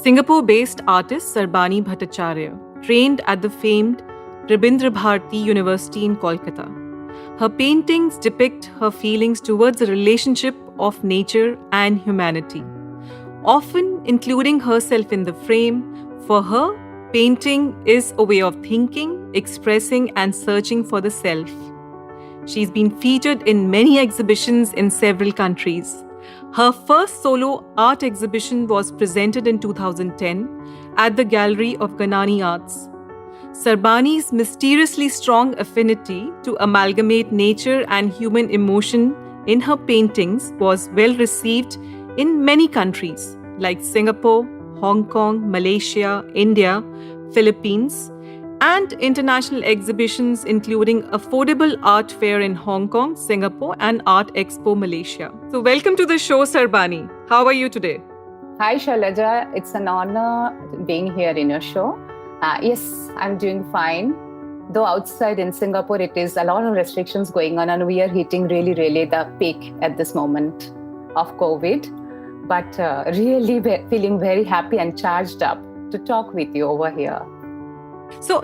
Singapore-based artist Sarbani Bhattacharya, trained at the famed Rabindra Bharati University in Kolkata. Her paintings depict her feelings towards the relationship of nature and humanity, often including herself in the frame. For her, painting is a way of thinking, expressing, and searching for the self. She's been featured in many exhibitions in several countries. Her first solo art exhibition was presented in 2010 at the Gallery of Ganani Arts. Sarbani's mysteriously strong affinity to amalgamate nature and human emotion in her paintings was well received in many countries like Singapore, Hong Kong, Malaysia, India, Philippines, and international exhibitions including Affordable Art Fair in Hong Kong, Singapore, and Art Expo Malaysia. So welcome to the show, Sarbani. How are you today? Hi, Shailja. It's an honor being here in your show. Yes, I'm doing fine. Though outside in Singapore, it is a lot of restrictions going on and we are hitting really the peak at this moment of COVID. But really feeling very happy and charged up to talk with you over here. So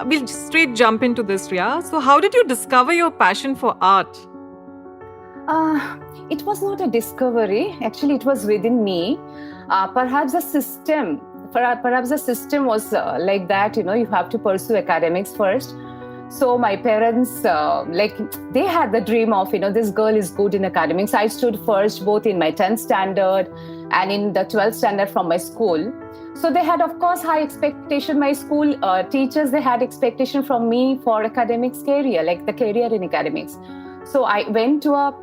we'll straight jump into this, Riya. So how did you discover your passion for art? It was not a discovery. Actually, it was within me. Perhaps the system was like that, you have to pursue academics first. So my parents, they had the dream of, this girl is good in academics. I stood first both in my 10th standard and in the 12th standard from my school. So they had, of course, high expectation. My school teachers, they had expectation from me for academics career, like the career in academics. So I went to a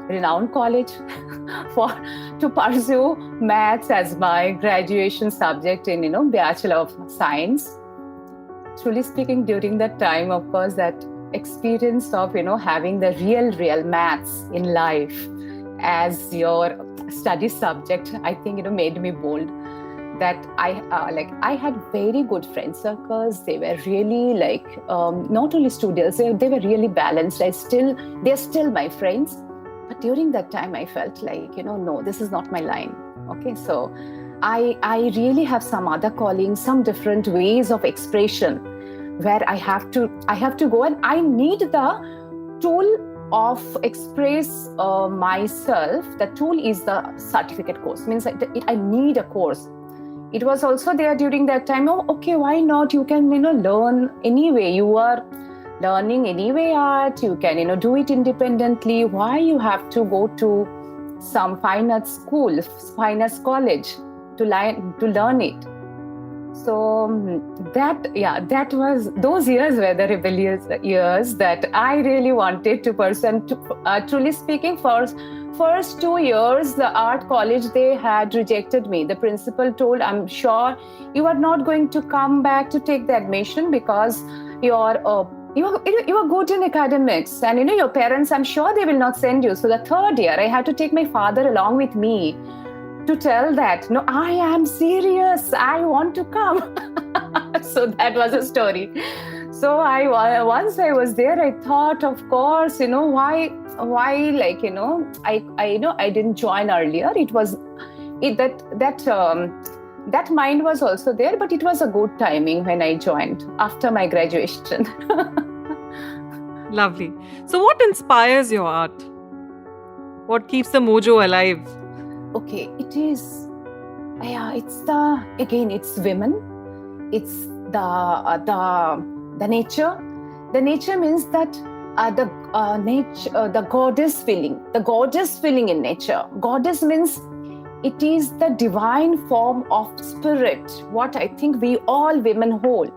renowned college to pursue maths as my graduation subject in, Bachelor of Science. Truly speaking, during that time, of course, that experience of, having the real maths in life as your study subject, I think, made me bold. That I had very good friend circles. They were really not only students, they were really balanced. They're still my friends. But during that time, I felt like, no, this is not my line. Okay, so I really have some other calling, some different ways of expression where I have to go, and I need the tool of express myself. The tool is the certificate course. Means I need a course. It was also there during that time. Oh, okay, why not? You can, learn anyway. You are learning anyway art. You can, do it independently. Why you have to go to some fine arts school, fine arts college to learn it? So those years were the rebellious years that I really wanted to pursue. And truly speaking, first 2 years, the art college, they had rejected me. The principal told, I'm sure you are not going to come back to take the admission because you are good in academics. And, your parents, I'm sure they will not send you. So the third year, I had to take my father along with me to tell that, no, I am serious. I want to come. So that was a story. So once I was there, I thought, of course, why I didn't join earlier. It was that mind was also there, but it was a good timing when I joined after my graduation. Lovely. So what inspires your art? What keeps the mojo alive? Okay, it is, it's women. It's the nature. The nature means that the goddess feeling in nature. Goddess means it is the divine form of spirit, what I think we all women hold.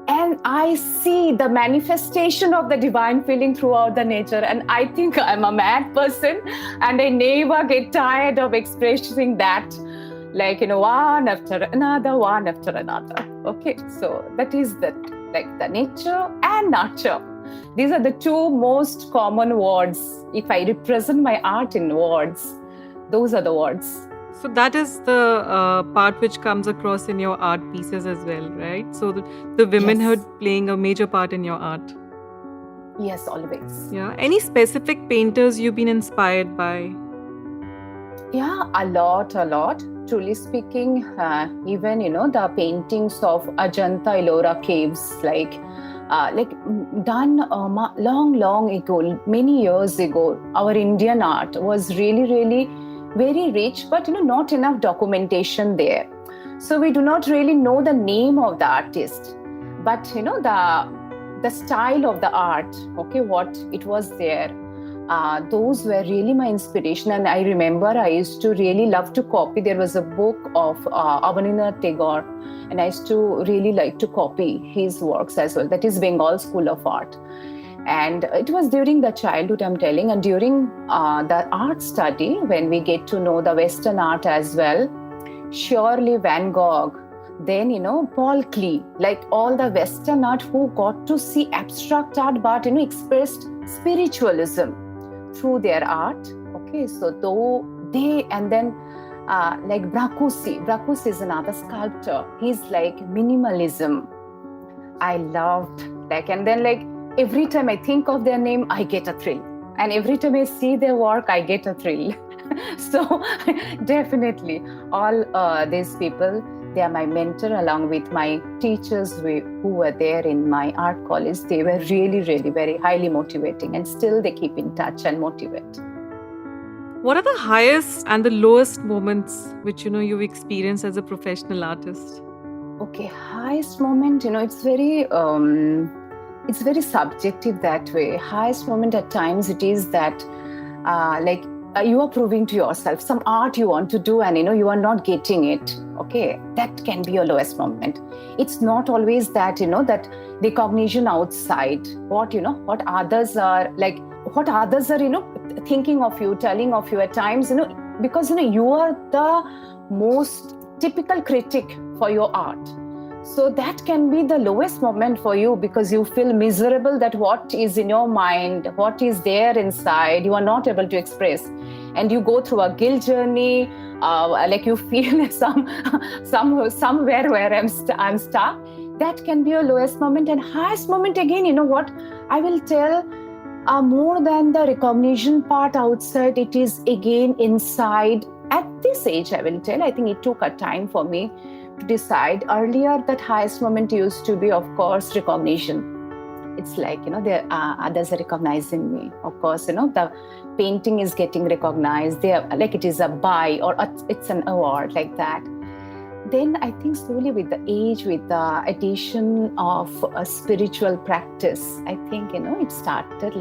And I see the manifestation of the divine feeling throughout the nature. And I think I'm a mad person and I never get tired of expressing that, one after another. Okay, so that is the nature and nurture. These are the two most common words. If I represent my art in words, those are the words. So that is the part which comes across in your art pieces as well, right? So the womanhood playing a major part in your art. Yes, always. Yeah. Any specific painters you've been inspired by? Yeah, a lot. truly speaking, even the paintings of Ajanta Ellora caves, done long ago, many years ago, our Indian art was really very rich, but not enough documentation there. So we do not really know the name of the artist, but the style of the art, okay, what it was there. Those were really my inspiration, and I remember I used to really love to copy. There was a book of Abanindranath Tagore, and I used to really like to copy his works as well. That is Bengal School of Art. And it was during the childhood, I'm telling, and during the art study, when we get to know the Western art as well, surely Van Gogh, then Paul Klee, like all the Western art who got to see abstract art but expressed spiritualism through their art. Okay, so though they, and then like Brancusi is another sculptor. He's like minimalism. I loved, and then every time I think of their name, I get a thrill, and every time I see their work, I get a thrill. So definitely all these people, they are my mentor, along with my teachers who were there in my art college. They were really very highly motivating, and still they keep in touch and motivate. What are the highest and the lowest moments which you've experienced as a professional artist? Okay, highest moment, it's very subjective that way. Highest moment at times, it is that you are proving to yourself some art you want to do, and you are not getting it. Okay, that can be your lowest moment. It's not always that that recognition outside, what others are thinking of you, telling of you at times, because you are the most typical critic for your art. So that can be the lowest moment for you, because you feel miserable that what is in your mind, what is there inside, you are not able to express. And you go through a guilt journey, you feel somewhere where I'm stuck. That can be your lowest moment. And highest moment, again, what I will tell, more than the recognition part outside, it is again inside. At this age, I will tell, I think it took a time for me to decide. Earlier, that highest moment used to be, of course, recognition. It's there others are recognizing me. Of course, the painting is getting recognized. They are it is a buy, or it's an award, like that. Then I think slowly with the age, with the addition of a spiritual practice, I think it started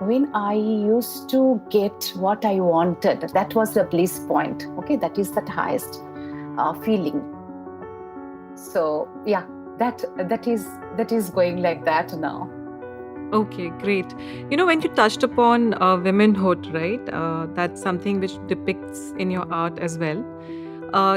when I used to get what I wanted. That was the bliss point. Okay, that is the highest feeling. So yeah, that is going like that now. Okay, great. When you touched upon womanhood, right? That's something which depicts in your art as well.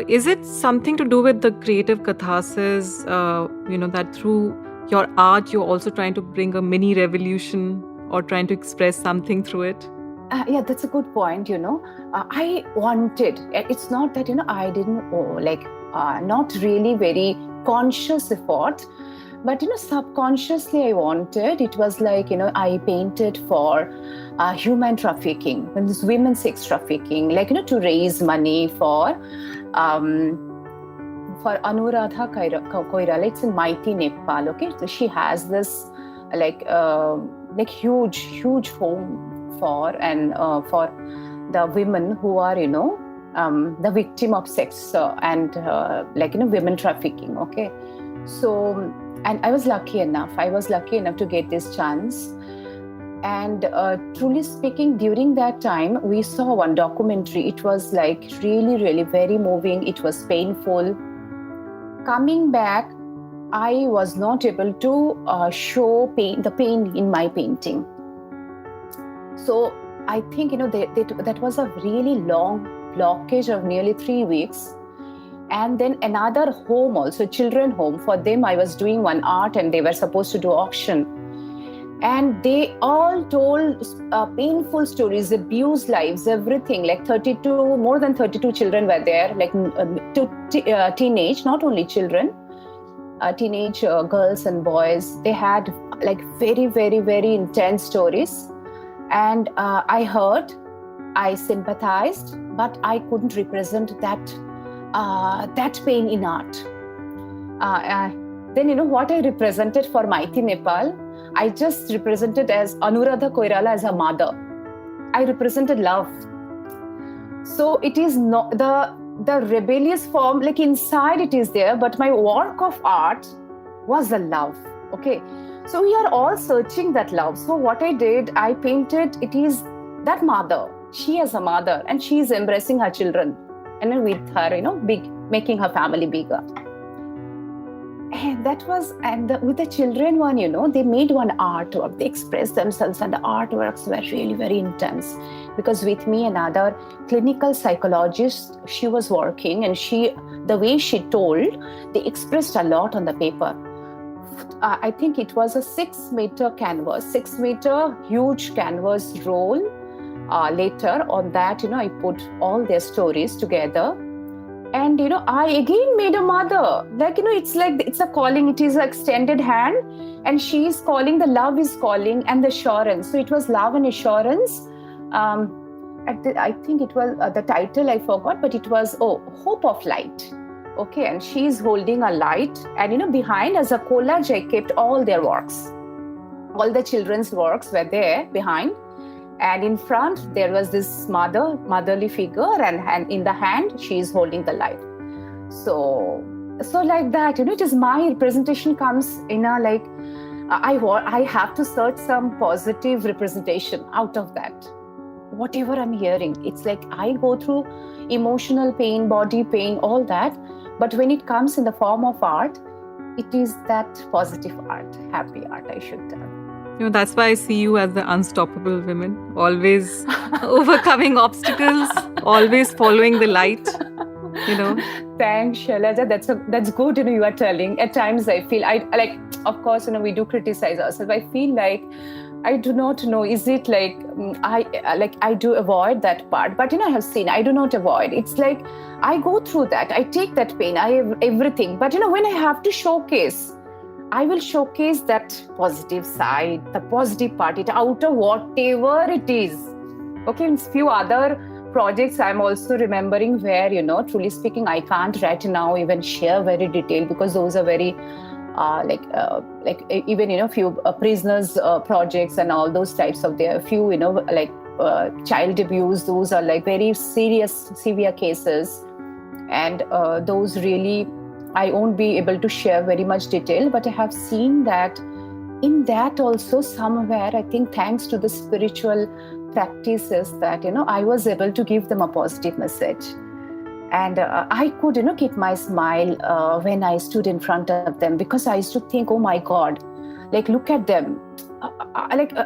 Is it something to do with the creative catharsis, that through your art you're also trying to bring a mini revolution or trying to express something through it? Yeah, that's a good point. I wanted, it's not that I didn't not really very conscious effort, but subconsciously I wanted. It was I painted for human trafficking, when this women's sex trafficking, to raise money for Anuradha Koirala. It's in Mighty Nepal. Okay, so she has this huge home for the women who are the victim of sex and women trafficking. Okay, so, and I was lucky enough to get this chance. And truly speaking, during that time, we saw one documentary. It was really very moving. It was painful. Coming back, I was not able to show the pain in my painting. So I think that was a really long blockage of nearly 3 weeks. And then another home also, children home. For them, I was doing one art, and they were supposed to do auction. And they all told painful stories, abused lives, everything. More than 32 children were there, teenage, not only children, teenage girls and boys. They had very intense stories. And I heard, I sympathized, but I couldn't represent that that pain in art. Then, what I represented for Mighty Nepal, I just represented as Anuradha Koirala as her mother. I represented love. So it is not the rebellious form, like inside it is there, but my work of art was the love. Okay. So we are all searching that love. So what I did, I painted, it is that mother. She as a mother, and she is embracing her children, and with her, making her family bigger. And that was, with the children one, they made one artwork. They expressed themselves, and the artworks were really very intense. Because with me, another clinical psychologist, she was working, and the way she told, they expressed a lot on the paper. I think it was a 6-meter canvas, 6-meter huge canvas roll. Later on that, I put all their stories together. And, I again made a mother. Like, it's a calling. It is an extended hand. And she is calling, the love is calling, and the assurance. So it was love and assurance. I think it was the title I forgot, but it was, Hope of Light. Okay, and she is holding a light. And, behind as a collage, I kept all their works. All the children's works were there behind. And in front, there was this motherly figure, and in the hand, she is holding the light. So like that, it is my representation comes in a like, I have to search some positive representation out of that. Whatever I'm hearing, it's like I go through emotional pain, body pain, all that. But when it comes in the form of art, it is that positive art, happy art, I should tell. That's why I see you as the unstoppable woman, always overcoming obstacles, always following the light, Thanks, Shailja. That's good, you are telling. At times I feel, of course, we do criticize ourselves. I feel like, I do not know, is it like, I do avoid that part. But, I have seen, I do not avoid. It's like, I go through that. I take that pain. I have everything. But, when I have to showcase, I will showcase that positive side, the positive part, it out of whatever it is. Okay, in few other projects I'm also remembering where, truly speaking, I can't right now even share very detailed, because those are very, even, few prisoners projects and all those types of, there are few, child abuse, those are like very serious, severe cases. And those really, I won't be able to share very much detail, but I have seen that in that also somewhere, I think thanks to the spiritual practices that, I was able to give them a positive message. And I could, keep my smile when I stood in front of them, because I used to think, oh my God, like, look at them,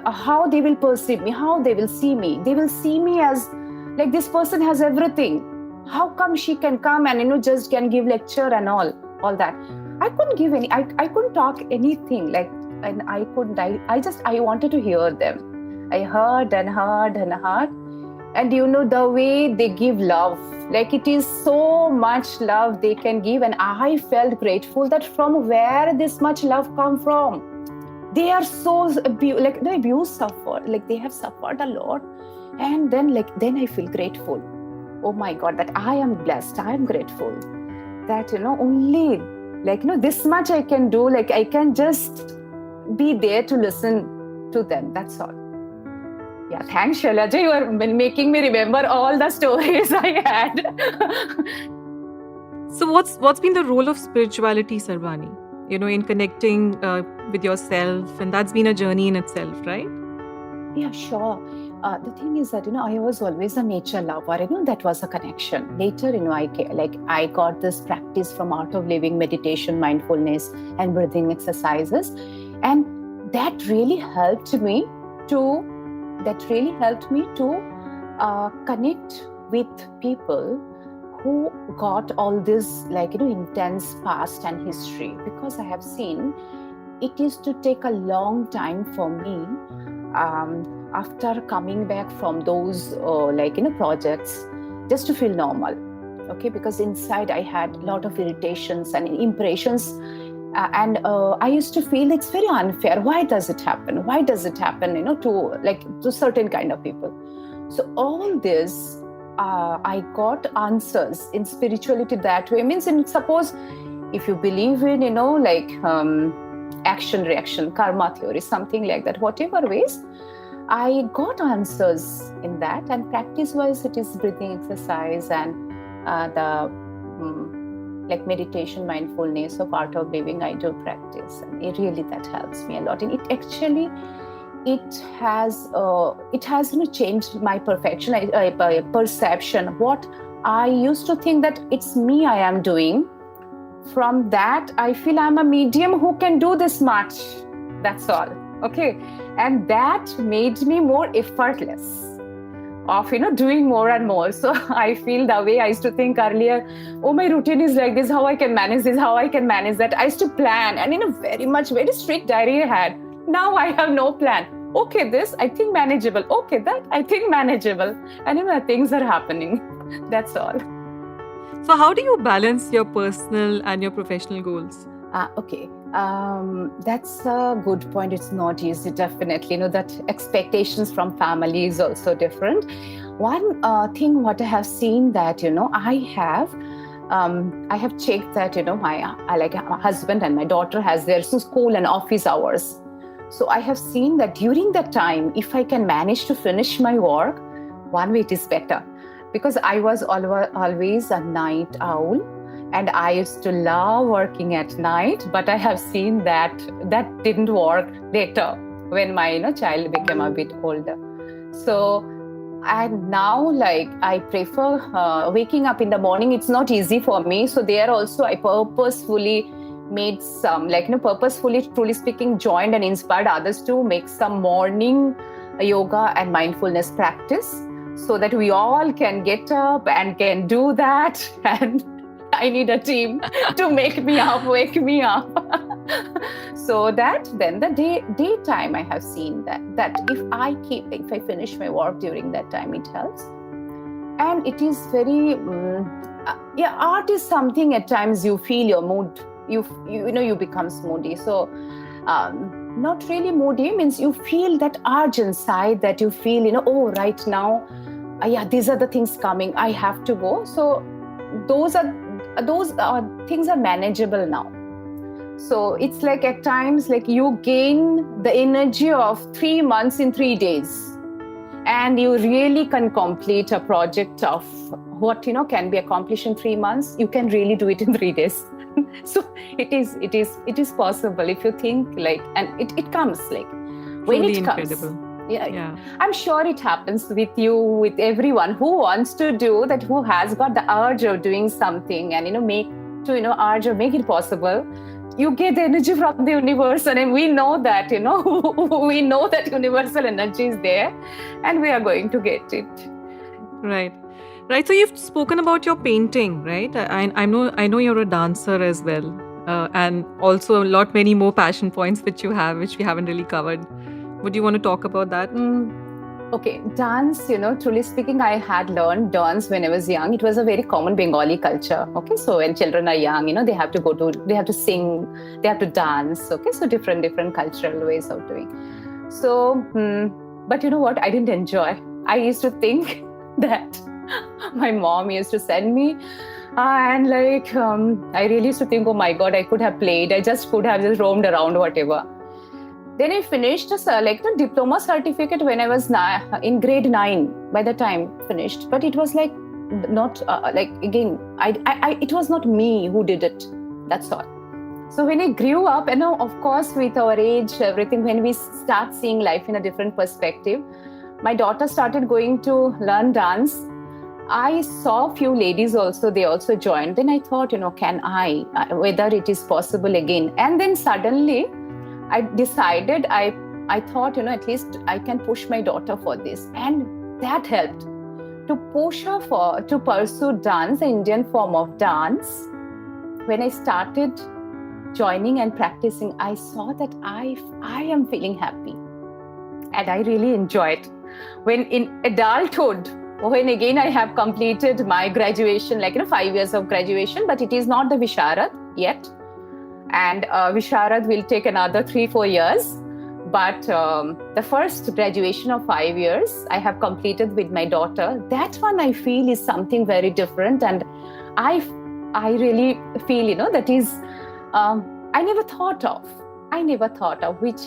how they will perceive me, how they will see me. They will see me as like, this person has everything. How come she can come and, just can give lecture and all that? I couldn't give any, I couldn't talk anything, like, and I wanted to hear them. I heard and heard and heard. And, the way they give love, like, it is so much love they can give. And I felt grateful that from where this much love come from. They are so, like, the abuse suffered, like, they have suffered a lot. And then I feel grateful. Oh my God, that I am blessed, I am grateful that, only like, this much I can do, like, I can just be there to listen to them. That's all. Yeah, thanks, Shailja. You are making me remember all the stories I had. So what's been the role of spirituality, Sarbani? In connecting with yourself, and that's been a journey in itself, right? Yeah, sure. The thing is that, I was always a nature lover, that was a connection. Later, I got this practice from Art of Living, meditation, mindfulness, and breathing exercises. And that really helped me to connect with people who got all this, intense past and history. Because I have seen it is to take a long time for me, after coming back from those projects, just to feel normal. Okay, because inside I had a lot of irritations and impressions, and I used to feel it's very unfair. Why does it happen to certain kind of people? So all this I got answers in spirituality that way. Means, suppose if you believe in, like action, reaction, karma theory, something like that, whatever ways, I got answers in that. And practice-wise, it is breathing exercise and the like meditation, mindfulness, of art of living. I do practice, and that helps me a lot. And it actually it has changed my perception. What I used to think that it's me I am doing, from that I feel I'm a medium who can do this much. That's all. Okay. And that made me more effortless of doing more and more. So I feel the way I used to think earlier, oh, my routine is like this, how I can manage this, how I can manage that. I used to plan, and very strict diary I had. Now I have no plan. Okay, this I think manageable. Okay, that I think manageable. And things are happening. That's all. So how do you balance your personal and your professional goals? Okay. That's a good point. It's not easy, definitely. That expectations from family is also different. One thing what I have seen that, I have checked that, my husband and my daughter has their school and office hours. So I have seen that during that time, if I can manage to finish my work, one way it is better. Because I was always a night owl. And I used to love working at night, but I have seen that didn't work later when my child became a bit older. So, and now I prefer waking up in the morning. It's not easy for me. So there also I purposefully made some purposefully, truly speaking, joined and inspired others to make some morning yoga and mindfulness practice, so that we all can get up and can do that. And I need a team to wake me up. So that then the daytime I have seen that if I finish my work during that time, it helps. And it is very art is something at times you feel your mood. You become moody. So not really moody, means you feel that urge inside, that you feel oh, right now these are the things coming, I have to go. So those things are manageable now. So it's at times you gain the energy of 3 months in 3 days, and you really can complete a project of what can be accomplished in 3 months. You can really do it in 3 days. So it is possible if you think and it comes when truly it comes. Incredible. Yeah. I'm sure it happens with you, with everyone who wants to do that, who has got the urge of doing something and urge of make it possible. You get the energy from the universe, and we know that we know that universal energy is there, and we are going to get it. Right. So you've spoken about your painting, right? I know you're a dancer as well, and also many more passion points which you have, which we haven't really covered. Would you want to talk about that? Okay, dance, truly speaking, I had learned dance when I was young. It was a very common Bengali culture. Okay, so when children are young, they have to they have to sing, they have to dance. Okay, so different cultural ways of doing. So, but you know what? I didn't enjoy. I used to think that my mom used to send me, and I really used to think, oh my God, I could have played. I just could have just roamed around, whatever. Then I finished the diploma certificate when I was in grade 9. By the time finished, but it was not again. It was not me who did it. That's all. So when I grew up, of course, with our age, everything, when we start seeing life in a different perspective, my daughter started going to learn dance. I saw a few ladies also, they also joined. Then I thought, can I, whether it is possible again. And then suddenly I decided, I thought, at least I can push my daughter for this. And that helped to push her to pursue dance, the Indian form of dance. When I started joining and practicing, I saw that I am feeling happy. And I really enjoyed. When in adulthood, when again I have completed my graduation, 5 years of graduation, but it is not the Visharad yet. And Visharad will take another 3-4 years. But the first graduation of 5 years I have completed with my daughter. That one I feel is something very different, and I really feel that is I never thought of, which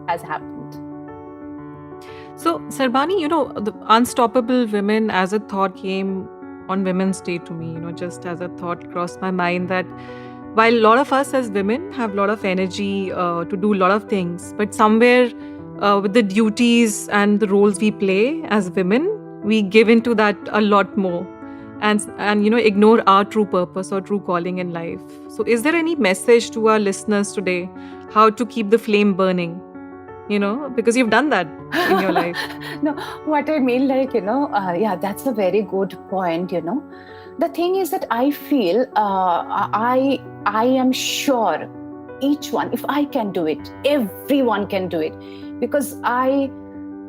has happened. So, Sarbani, the unstoppable women as a thought came on Women's Day to me, just as a thought crossed my mind that while a lot of us as women have a lot of energy to do a lot of things, but somewhere with the duties and the roles we play as women, we give into that a lot more and ignore our true purpose or true calling in life. So, is there any message to our listeners today how to keep the flame burning? Because you've done that in your life. No, what I mean, yeah, that's a very good point. The thing is that I feel I am sure each one, if I can do it, everyone can do it, because I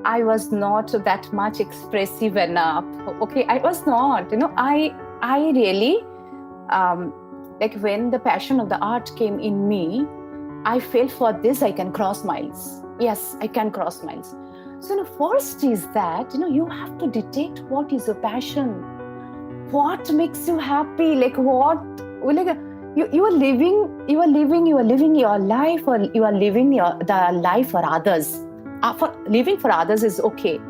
was not that much expressive enough. Okay, I was not. I really when the passion of the art came in me, I felt for this I can cross miles. Yes, I can cross miles. So first is that you have to detect what is your passion, what makes you happy, you are living your life, or you are living the life for others. For living for others is okay.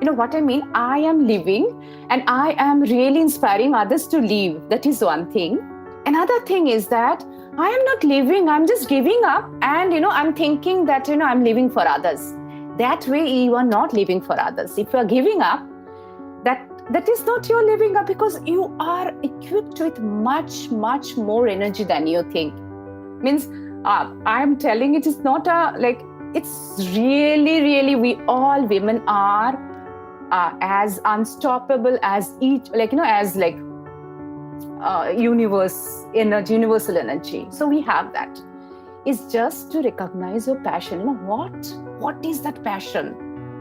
What I mean, I am living and I am really inspiring others to live. That is one thing. Another thing is that I am not living, I'm just giving up, and I'm thinking that I'm living for others. That way you are not living for others. If you are giving up, that is not your living up, because you are equipped with much, much more energy than you think. Means I'm telling, it is not it's really, really, we all women are as unstoppable as each, universal energy. So we have that. It's just to recognize your passion. What is that passion?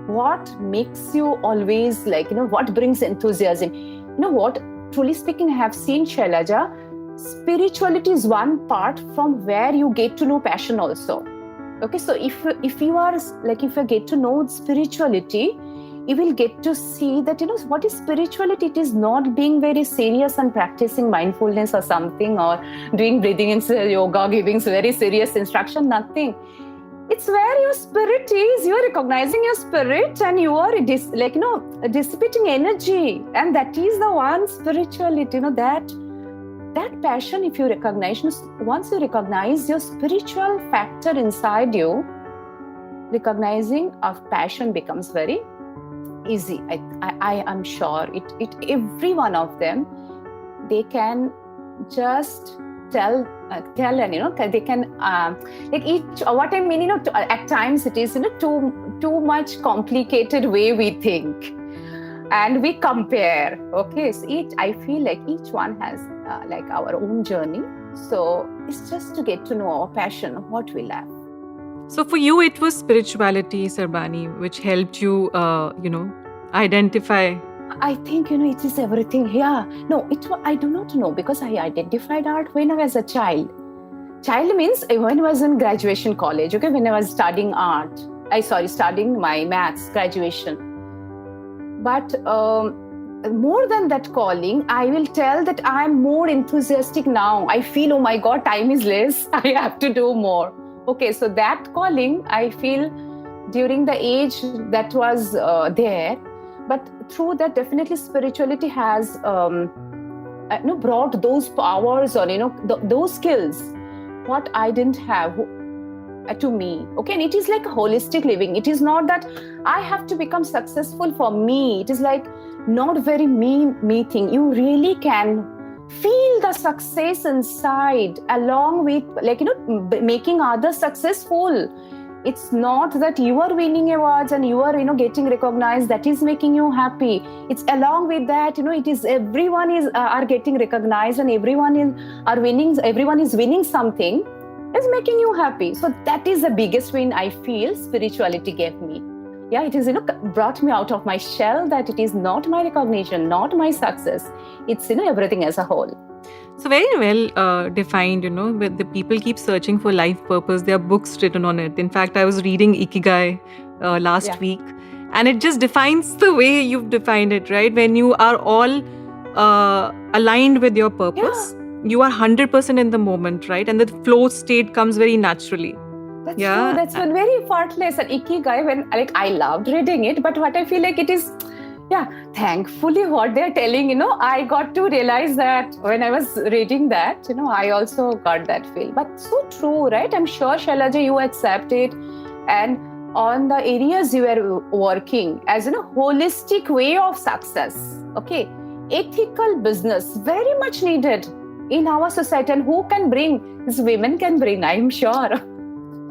What makes you always what brings enthusiasm? What, truly speaking, I have seen, Shailja, spirituality is one part from where you get to know passion also. Okay, so if you are if you get to know spirituality, you will get to see that what is spirituality. It is not being very serious and practicing mindfulness or something, or doing breathing and yoga, giving very serious instruction, nothing. It's where your spirit is. You are recognizing your spirit, and you are dissipating energy, and that is the one spirituality. That passion, if you recognize, once you recognize your spiritual factor inside you, recognizing of passion becomes very easy. I am sure it every one of them, they can just tell and they can each, what I mean, at times it is too much complicated way we think and we compare. Okay, so I feel like each one has our own journey. So it's just to get to know our passion, what we love. So for you, it was spirituality, Sarbani, which helped you, identify. I think, it is everything. Yeah. No, I do not know, because I identified art when I was a child. Child means when I was in graduation college, okay, when I was studying art. Studying my maths graduation. But more than that calling, I will tell that I'm more enthusiastic now. I feel, oh my God, time is less. I have to do more. Okay, so that calling, I feel during the age that was there. But through that, definitely spirituality has brought those powers or those skills what I didn't have to me. Okay, and it is like a holistic living. It is not that I have to become successful for me. It is not very me thing. You really can feel the success inside, along with making others successful. It's not that you are winning awards and you are getting recognized, that is making you happy. It's along with that, it is everyone is are getting recognized and everyone is winning something, is making you happy. So that is the biggest win I feel spirituality gave me. yeah, it is, brought me out of my shell, that it is not my recognition, not my success. It's, everything as a whole. So very well defined, but the people keep searching for life purpose. There are books written on it. In fact, I was reading Ikigai last week, and it just defines the way you've defined it, right? When you are all aligned with your purpose, you are 100% in the moment, right? And the flow state comes very naturally. That's true. That's one very effortless. And Ikigai, when I loved reading it, but what I feel like it is, thankfully what they're telling, I got to realize that when I was reading that, I also got that feel. But so true, right? I'm sure, Shailja, you accept it. And on the areas you are working as a holistic way of success, okay? Ethical business, very much needed in our society. And who can bring? These women can bring, I'm sure.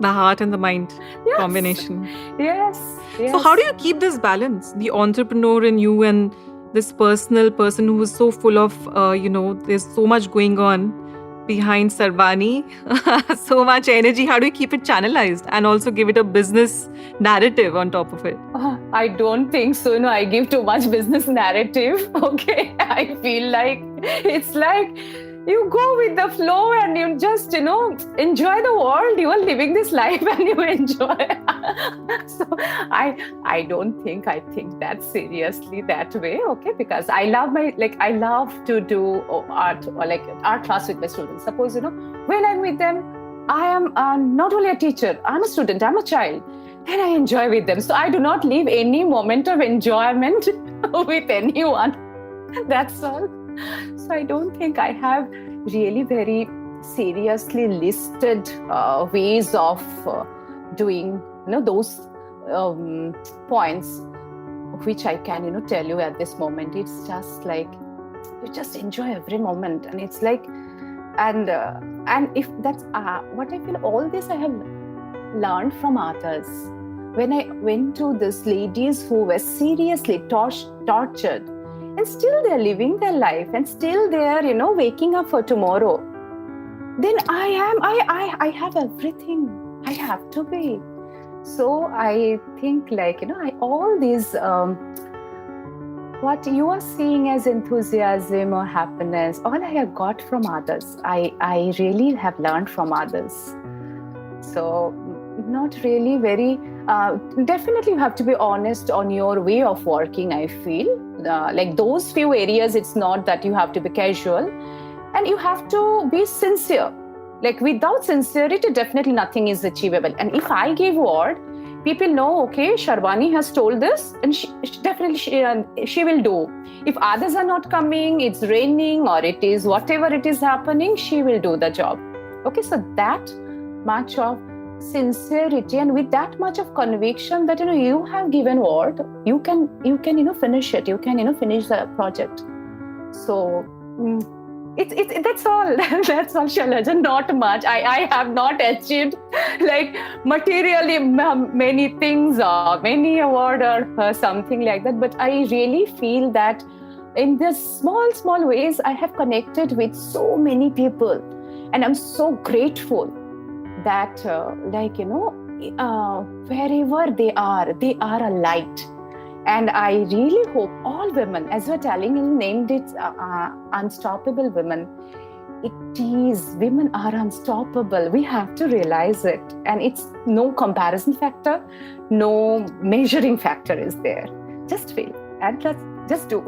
The heart and the mind combination. Yes. So how do you keep this balance? The entrepreneur in you and this personal person who is so full of, there's so much going on behind Sarbani, so much energy. How do you keep it channelized and also give it a business narrative on top of it? I don't think so. I give too much business narrative. Okay. I feel like it's like you go with the flow and you just, enjoy the world. You are living this life and you enjoy. So I don't think I think that seriously that way. Okay. Because I love to do art or art class with my students. Suppose, when I'm with them, I am not only a teacher, I'm a student, I'm a child. And I enjoy with them. So I do not leave any moment of enjoyment with anyone. That's all. So I don't think I have really very seriously listed ways of doing, those points which I can, tell you at this moment. It's just like you just enjoy every moment, and it's like, and if that's what I feel, all this I have learned from others. When I went to these ladies who were seriously tortured, and still they're living their life, and still they're, waking up for tomorrow, then I have everything. I have to be. So I think all these, what you are seeing as enthusiasm or happiness, all I have got from others. I really have learned from others. So not really very, definitely you have to be honest on your way of working, I feel. Like those few areas, it's not that you have to be casual, and you have to be sincere. Like without sincerity, definitely nothing is achievable. And if I give word, people know, okay, Sarbani has told this, and she will do. If others are not coming, it's raining, or it is whatever it is happening, she will do the job. Okay, so that much of sincerity, and with that much of conviction that you have given word, you can finish it. You can finish the project. So it's that's all. That's all, Shailja. Not much. I have not achieved like materially many things or many award or something like that. But I really feel that in these small ways, I have connected with so many people, and I'm so grateful that wherever they are a light. And I really hope all women, as you're telling, you named it unstoppable women. It is, women are unstoppable. We have to realize it. And it's no comparison factor, no measuring factor is there. Just feel and just do.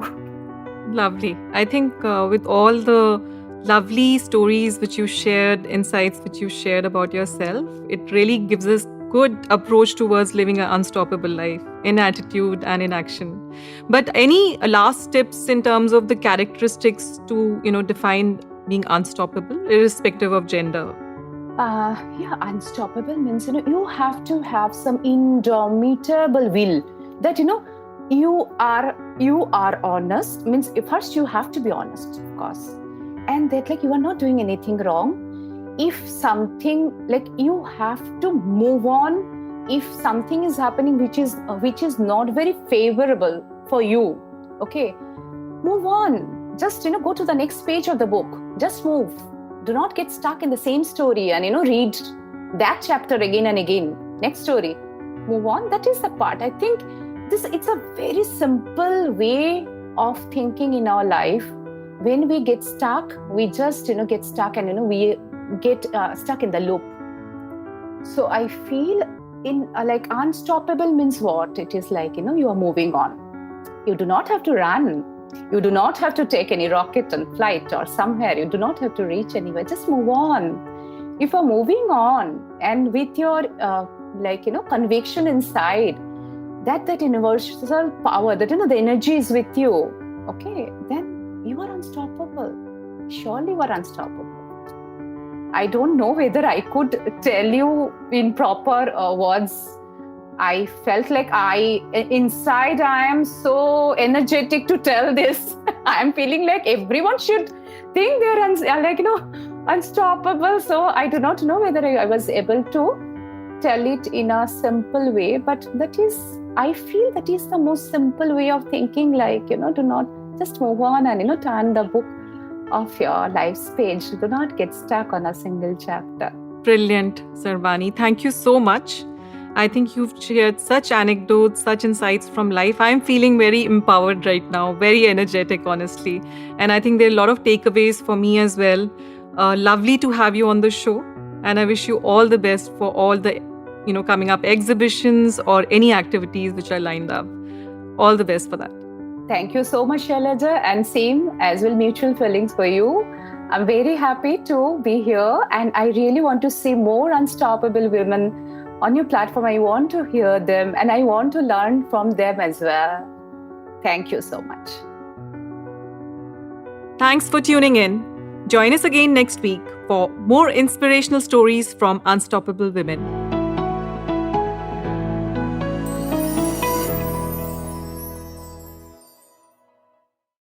Lovely. I think with all the lovely stories which you shared, insights which you shared about yourself, it really gives us good approach towards living an unstoppable life in attitude and in action. But any last tips in terms of the characteristics to define being unstoppable, irrespective of gender? Unstoppable means you have to have some indomitable will that you are honest. Means first you have to be honest, of course, and that you are not doing anything wrong. If something you have to move on, if something is happening which is not very favorable for you, okay, move on. Just go to the next page of the book. Just move. Do not get stuck in the same story and read that chapter again and again. Next story. move on. That is the part. I think it's a very simple way of thinking in our life. When we get stuck, we just get stuck, and we get stuck in the loop. So I feel in like unstoppable means what? It is like, you are moving on. You do not have to run. You do not have to take any rocket and flight or somewhere. You do not have to reach anywhere. Just move on. If you're moving on and with your conviction inside that universal power, that the energy is with you, okay, then you are unstoppable. Surely you are unstoppable. I don't know whether I could tell you in proper words. I felt like inside I am so energetic to tell this. I'm feeling like everyone should think they're unstoppable. So I do not know whether I was able to tell it in a simple way, but I feel that is the most simple way of thinking, like, do not just move on and, turn the book of your life's page. Do not get stuck on a single chapter. Brilliant, Sarbani. Thank you so much. I think you've shared such anecdotes, such insights from life. I'm feeling very empowered right now, very energetic, honestly. And I think there are a lot of takeaways for me as well. Lovely to have you on the show. And I wish you all the best for all the, coming up exhibitions or any activities which are lined up. All the best for that. Thank you so much, Shailja, and same as well, mutual feelings for you. I'm very happy to be here, and I really want to see more unstoppable women on your platform. I want to hear them, and I want to learn from them as well. Thank you so much. Thanks for tuning in. Join us again next week for more inspirational stories from unstoppable women.